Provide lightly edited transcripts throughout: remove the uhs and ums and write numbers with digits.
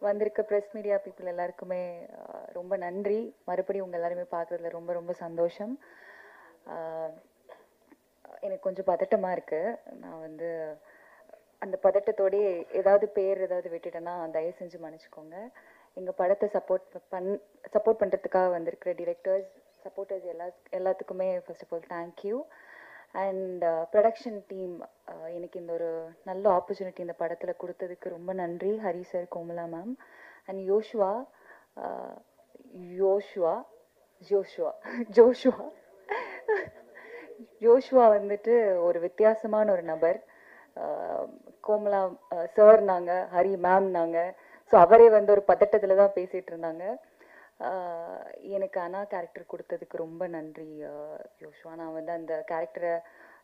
வந்திருக்க press media people எல்லாருக்குமே ரொம்ப நன்றி. மறுபடியும் உங்கள் எல்லாருமே பார்க்குறதுல ரொம்ப ரொம்ப சந்தோஷம். எனக்கு கொஞ்சம் பதட்டமாக இருக்குது. நான் வந்து அந்த பதட்டத்தோடயே ஏதாவது பேர் ஏதாவது விட்டுட்டேன்னா தயவு செஞ்சு மன்னிச்சுக்கோங்க. எங்கள் படத்தை சப்போர்ட் பண்ணுறதுக்காக வந்திருக்கிற டிரெக்டர்ஸ், சப்போர்ட்டர்ஸ் எல்லாத்துக்குமே first of all thank you. And production team எனக்கு இந்த ஒரு நல்ல ஆப்பர்ச்சுனிட்டி இந்த படத்தில் கொடுத்ததுக்கு ரொம்ப நன்றி. Hari sir, Komala ma'am and Joshua வந்துட்டு ஒரு வித்தியாசமான ஒரு நபர். கோமலா சார் நாங்க, ஹரி மேம் நாங்க. ஸோ அவரே வந்து ஒரு பதட்டத்தில் தான் பேசிகிட்டு இருந்தாங்க. எனக்கு அண்ணா கேரக்டர் கொடுத்ததுக்கு ரொம்ப நன்றி யோஷ்வா. நான் வந்து அந்த கேரக்டரை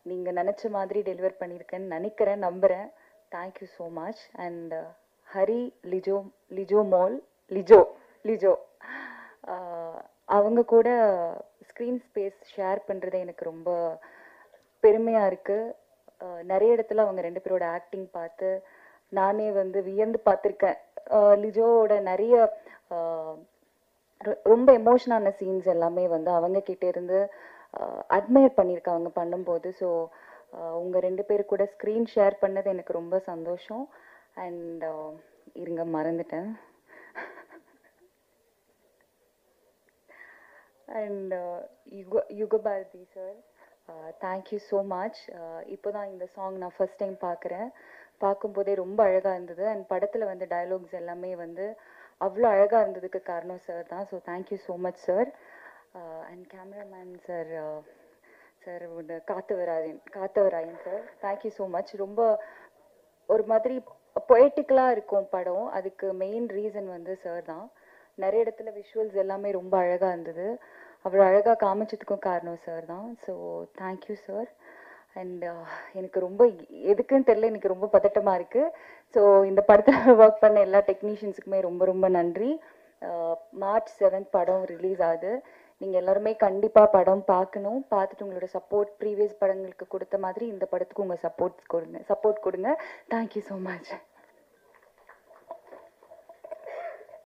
நீங்கள் நினச்ச மாதிரி டெலிவர் பண்ணியிருக்கேன்னு நினைக்கிறேன், நம்புகிறேன். Thank you so much. And Hari, Lijo அவங்க கூட ஸ்க்ரீன் ஸ்பேஸ் ஷேர் பண்ணுறது எனக்கு ரொம்ப பெருமையாக இருக்குது. நிறைய இடத்துல அவங்க ரெண்டு பேரோட ஆக்டிங் பார்த்து நானே வந்து வியந்து பார்த்துருக்கேன். லிஜோவோட நிறைய ரொம்ப எமோஷனான சீன்ஸ் எல்லாமே வந்து அவங்க கிட்டே இருந்து அட்மையர் பண்ணியிருக்காங்க பண்ணும்போது. ஸோ உங்கள் ரெண்டு பேர் கூட ஸ்க்ரீன் ஷேர் பண்ணது எனக்கு ரொம்ப சந்தோஷம். அண்ட் இருங்க மறந்துட்டேன். And Yugabharathi sir, thank you so much. இப்போ தான் இந்த சாங் நான் ஃபர்ஸ்ட் டைம் பார்க்குறேன். பார்க்கும்போதே ரொம்ப அழகாக இருந்தது. அண்ட் படத்தில் வந்து டயலாக்ஸ் எல்லாமே வந்து அவ்வளோ அழகாக இருந்ததுக்கு காரணம் சார் தான். So thank you so much sir. And cameraman sir, Kathavarayan sir, thank you so much. ரொம்ப ஒரு மாதிரி பொயட்டிக்கலாக இருக்கும் படம். அதுக்கு மெயின் ரீசன் வந்து சார் தான். நிறைய இடத்துல விஷுவல்ஸ் எல்லாமே ரொம்ப அழகாக இருந்தது. அவ்வளோ அழகாக காமிச்சதுக்கும் காரணம் சார் தான். So thank you sir. அண்ட் எனக்கு ரொம்ப எதுக்குன்னு தெரியல, எனக்கு ரொம்ப பதட்டமாக இருக்குது. ஸோ இந்த படத்தில் ஒர்க் பண்ண எல்லா டெக்னீஷியன்ஸுக்குமே ரொம்ப ரொம்ப நன்றி. மார்ச் 7 படம் ரிலீஸ் ஆகுது. நீங்கள் எல்லாருமே கண்டிப்பாக படம் பார்க்கணும். பார்த்துட்டு உங்களோட சப்போர்ட் ப்ரீவியஸ் படங்களுக்கு கொடுத்த மாதிரி இந்த படத்துக்கு உங்கள் சப்போர்ட் கொடுங்க. Thank you so much.